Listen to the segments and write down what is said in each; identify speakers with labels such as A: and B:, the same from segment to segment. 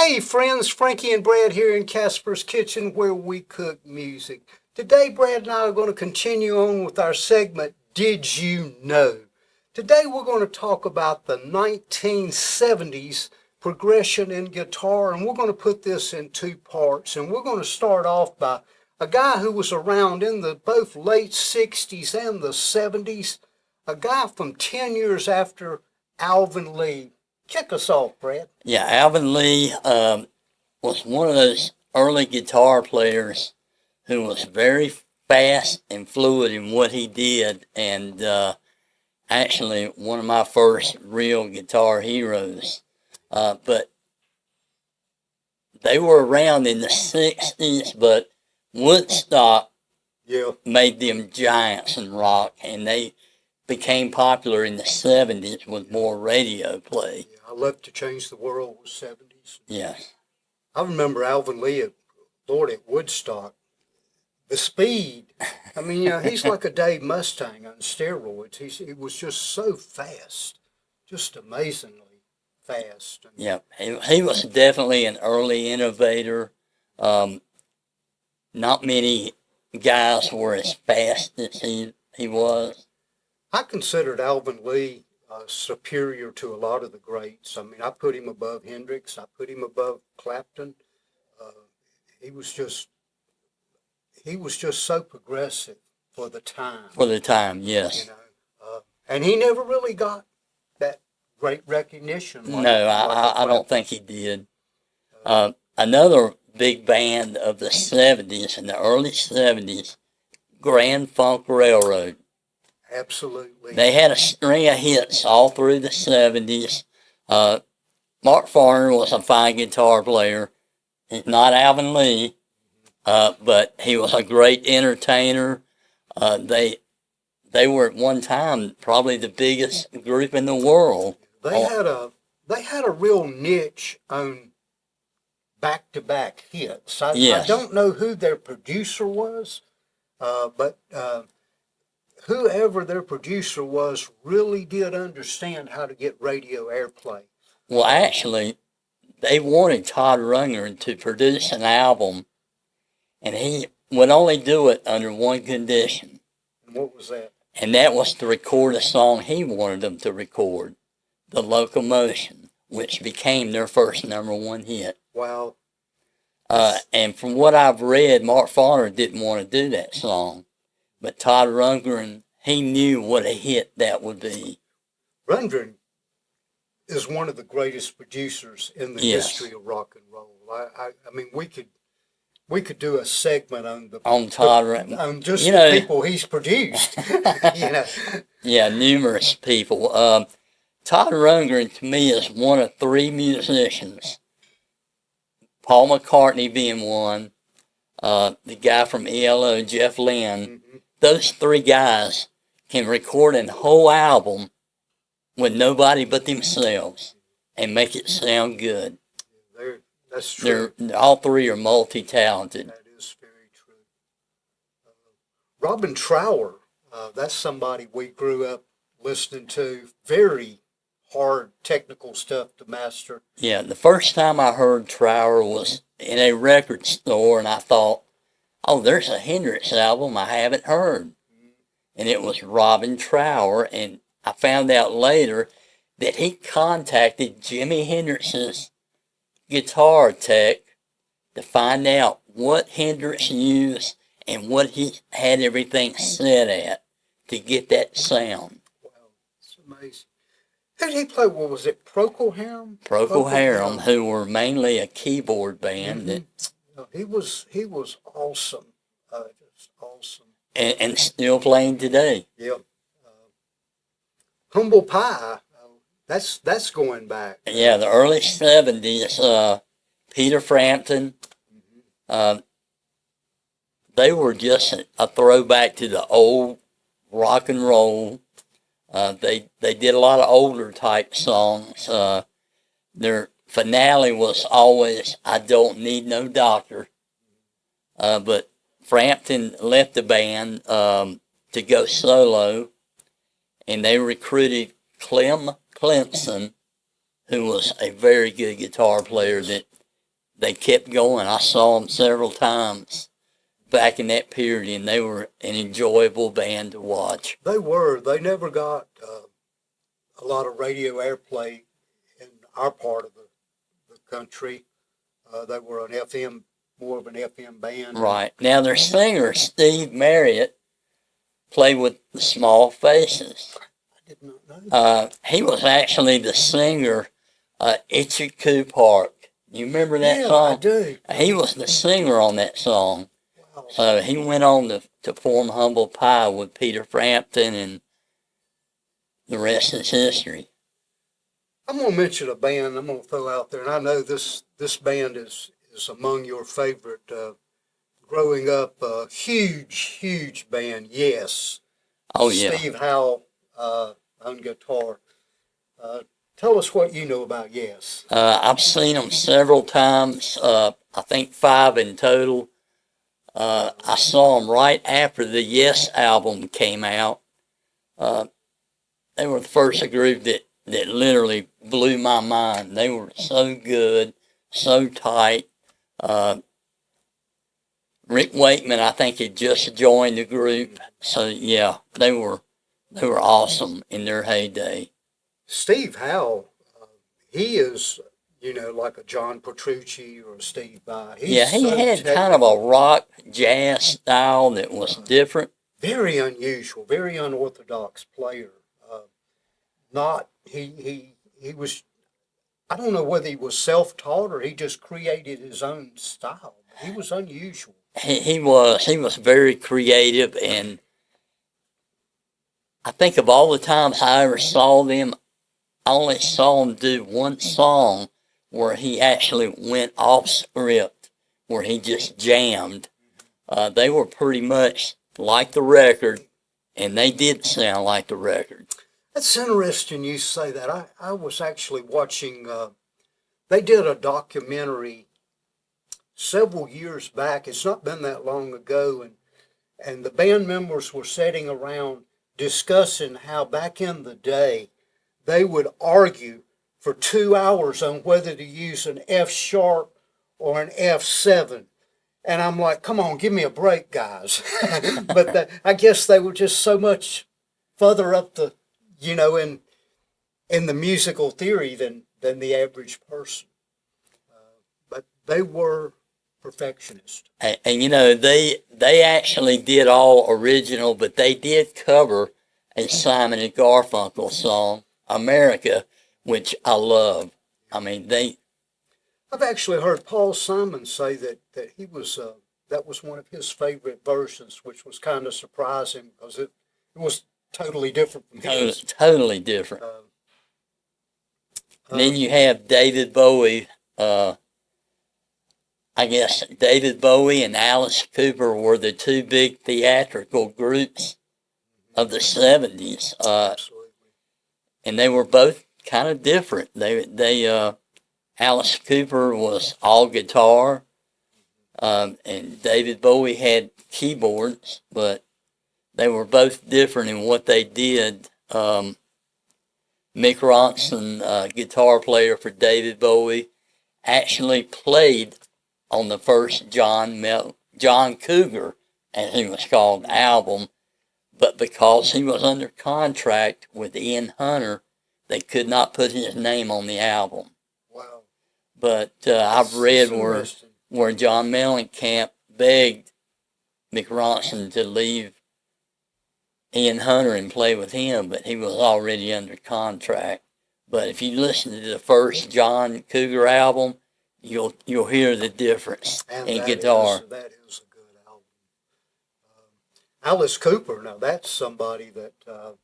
A: Hey friends, Frankie and Brad here in Casper's Kitchen where we cook music. Today Brad and I are going to continue on with our segment, Did You Know? Today we're going to talk about the 1970s progression in guitar, and we're going to put this in two parts. And we're going to start off by a guy who was around in the both late 60s and the 70s, a guy from 10 years after Alvin Lee. Kick us off, Brad.
B: Yeah, Alvin Lee was one of those early guitar players who was very fast and fluid in what he did, and actually one of my first real guitar heroes. But they were around in the 60s, but Woodstock made them giants in rock, and they became popular in the 70s with more radio play.
A: Yeah, I Left to Change the World was 70s.
B: Yeah.
A: I remember Alvin Lee at Woodstock. The speed, I mean, he's like a Dave Mustang on steroids. He was just so fast, just amazingly fast.
B: Yeah, he was definitely an early innovator. Not many guys were as fast as he was.
A: I considered Alvin Lee superior to a lot of the greats. I mean, I put him above Hendrix. I put him above Clapton. He was just so progressive for the time.
B: For the time, yes.
A: And he never really got that great recognition.
B: I don't think he did. Another big band of the 70s, in the early 70s, Grand Funk Railroad.
A: Absolutely.
B: They had a string of hits all through the 70s. Mark Farner was a fine guitar player. He's not Alvin Lee, but he was a great entertainer. They were at one time probably the biggest group in the world.
A: They had a real niche on back-to-back hits. I don't know who their producer was, but whoever their producer was really did understand how to get radio airplay.
B: Well, actually, they wanted Todd Rundgren to produce an album, and he would only do it under one condition.
A: And what was that?
B: And that was to record a song he wanted them to record, The Locomotion, which became their first #1 hit.
A: Wow.
B: And from what I've read, Mark Farner didn't want to do that song. But Todd Rundgren, he knew what a hit that would be.
A: Rundgren is one of the greatest producers in the history of rock and roll. I mean, we could do a segment on
B: Todd Rundgren,
A: on just the people he's produced.
B: Yeah, numerous people. Todd Rundgren to me is one of three musicians. Paul McCartney being one. The guy from ELO, Jeff Lynne. Mm-hmm. Those three guys can record a whole album with nobody but themselves and make it sound good.
A: That's true.
B: All three are multi-talented.
A: That is very true. Robin Trower, that's somebody we grew up listening to. Very hard technical stuff to master.
B: Yeah, the first time I heard Trower was in a record store, and I thought, oh, there's a Hendrix album I haven't heard. And it was Robin Trower, and I found out later that he contacted Jimi Hendrix's guitar tech to find out what Hendrix used and what he had everything set at to get that sound.
A: Wow, it's amazing. Who did he play? What was it, Procol Harum?
B: Procol Harum, who were mainly a keyboard band.
A: Mm-hmm. He was awesome. Just awesome.
B: And still playing today.
A: Yep. Humble Pie, that's going back.
B: Yeah, the early 70s, Peter Frampton, they were just a throwback to the old rock and roll. They did a lot of older type songs. Their finale was always, I Don't Need No Doctor. But Frampton left the band to go solo, and they recruited Clem Clemson, who was a very good guitar player that they kept going. I saw them several times back in that period, and they were an enjoyable band to watch.
A: They were. They never got a lot of radio airplay in our part of the country. They were an FM, more of an FM band.
B: Right. Now, their singer, Steve Marriott, played with the Small Faces.
A: I did not know.
B: He was actually the singer, Itchy Park. You remember that song?
A: I do.
B: He was the singer on that song.
A: Wow.
B: So he went on to form Humble Pie with Peter Frampton, and the rest is history.
A: I'm going to mention a band I'm going to throw out there, and I know this band is among your favorite. Growing up, huge band, Yes.
B: Oh, yeah.
A: Steve Howe on guitar. Tell us what you know about Yes.
B: I've seen them several times, I think 5 in total. I saw them right after the Yes album came out. They were the first group that literally blew my mind. They were so good, so tight. Rick Wakeman, I think, had just joined the group. So, yeah, they were awesome in their heyday.
A: Steve Howe, he is, like a John Petrucci or a Steve Vai.
B: He had kind of a rock jazz style that was different.
A: Very unusual, very unorthodox player. He was, I don't know whether he was self-taught or he just created his own style. He was unusual.
B: He was very creative, and I think of all the times I ever saw them, I only saw him do one song where he actually went off script, where he just jammed. They were pretty much like the record, and they did sound like the record.
A: That's interesting you say that. I was actually watching, they did a documentary several years back. It's not been that long ago, and the band members were sitting around discussing how back in the day they would argue for 2 hours on whether to use an F sharp or an F7. And I'm like, come on, give me a break, guys. But I guess they were just so much further up the, in the musical theory than the average person. But they were perfectionists.
B: And they actually did all original, but they did cover a Simon and Garfunkel song, America, which I love. I mean,
A: I've actually heard Paul Simon say that he was that was one of his favorite versions, which was kind of surprising because it was totally different from his.
B: Totally different. And then you have David Bowie. I guess David Bowie and Alice Cooper were the two big theatrical groups of the 70s.
A: Absolutely.
B: And they were both kind of different. Alice Cooper was all guitar, and David Bowie had keyboards, but they were both different in what they did. Mick Ronson, guitar player for David Bowie, actually played on the first John Cougar, as he was called, album, but because he was under contract with Ian Hunter, they could not put his name on the album.
A: Wow.
B: But I've read where John Mellencamp begged Mick Ronson to leave Ian Hunter and play with him, but he was already under contract. But if you listen to the first John Cougar album, you'll hear the difference in guitar.
A: That is a good album. Alice Cooper, now that's somebody that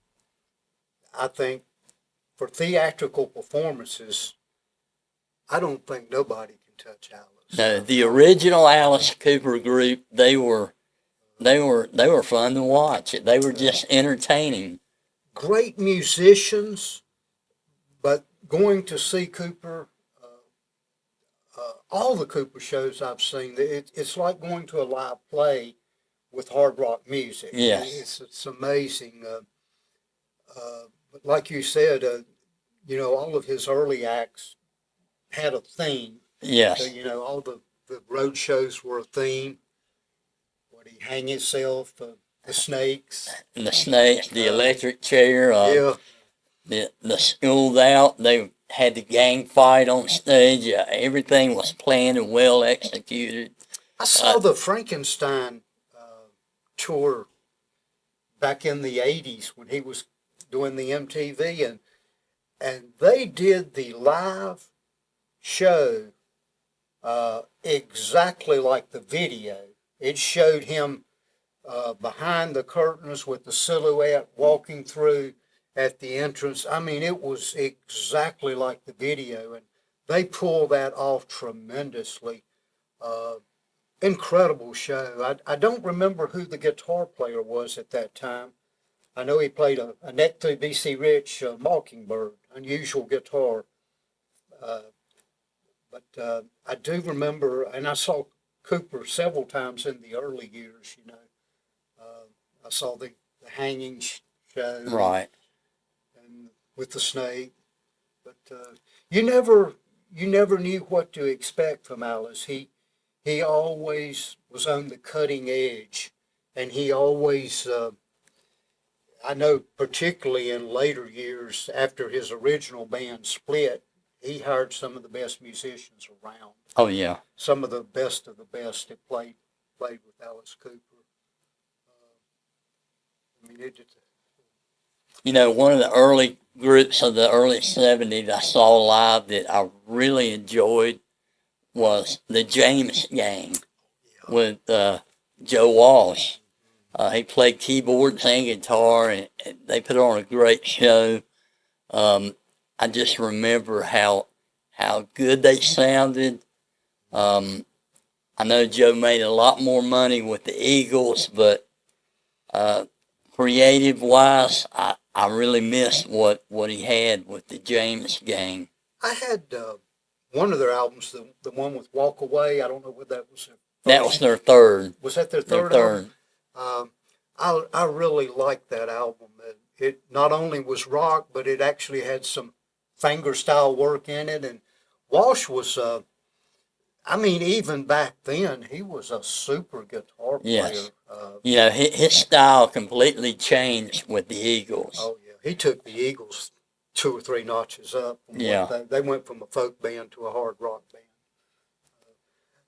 A: I think for theatrical performances, I don't think nobody can touch Alice.
B: No, the original Alice Cooper group, they were fun to watch. They were just entertaining.
A: Great musicians, but going to see Cooper, all the Cooper shows I've seen, it's like going to a live play with hard rock music.
B: Yes.
A: It's amazing. But like you said, all of his early acts had a theme.
B: Yes.
A: So, you know, all the road shows were a theme. What he hang himself, the snakes.
B: And the snakes, the electric chair,
A: Yeah.
B: the school's out. They had the gang fight on stage. Everything was planned and well executed.
A: I saw the Frankenstein tour back in the 80s when he was doing the MTV, and they did the live show exactly like the video. It showed him behind the curtains with the silhouette walking through at the entrance. I mean, it was exactly like the video, and they pulled that off tremendously. Incredible show. I don't remember who the guitar player was at that time. I know he played a neck to B.C. Rich Mockingbird, unusual guitar. But I do remember, and I saw Cooper several times in the early years, you know. I saw the hanging show.
B: Right.
A: And with the snake. But you never knew what to expect from Alice. He always was on the cutting edge, and he always, I know particularly in later years after his original band split, he hired some of the best musicians around.
B: Oh, yeah.
A: Some of the best that played with Alice Cooper. I mean, it just...
B: You know, one of the early groups of the early 70s I saw live that I really enjoyed was the James Gang with Joe Walsh. He played keyboards and guitar, and they put on a great show. I just remember how good they sounded. I know Joe made a lot more money with the Eagles, but creative-wise, I really missed what he had with the James Gang.
A: I had one of their albums, the one with Walk Away. I don't know what that was.
B: That was their third.
A: Was that their third album? I really liked that album. It not only was rock, but it actually had some finger-style work in it. And Walsh was, I mean, even back then, he was a super guitar player.
B: Yes. You know, his style completely changed with the Eagles.
A: Oh, yeah. He took the Eagles 2 or 3 notches up.
B: Yeah.
A: They went from a folk band to a hard rock band.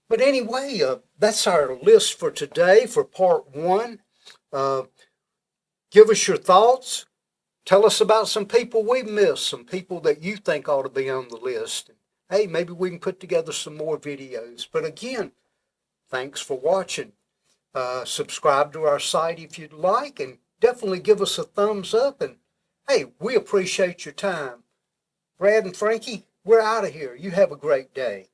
A: But anyway, that's our list for today for part 1. Give us your thoughts. Tell us about some people we missed, some people that you think ought to be on the list. And, hey, maybe we can put together some more videos. But again, thanks for watching. Subscribe to our site if you'd like, and definitely give us a thumbs up. And, hey, we appreciate your time. Brad and Frankie, we're out of here. You have a great day.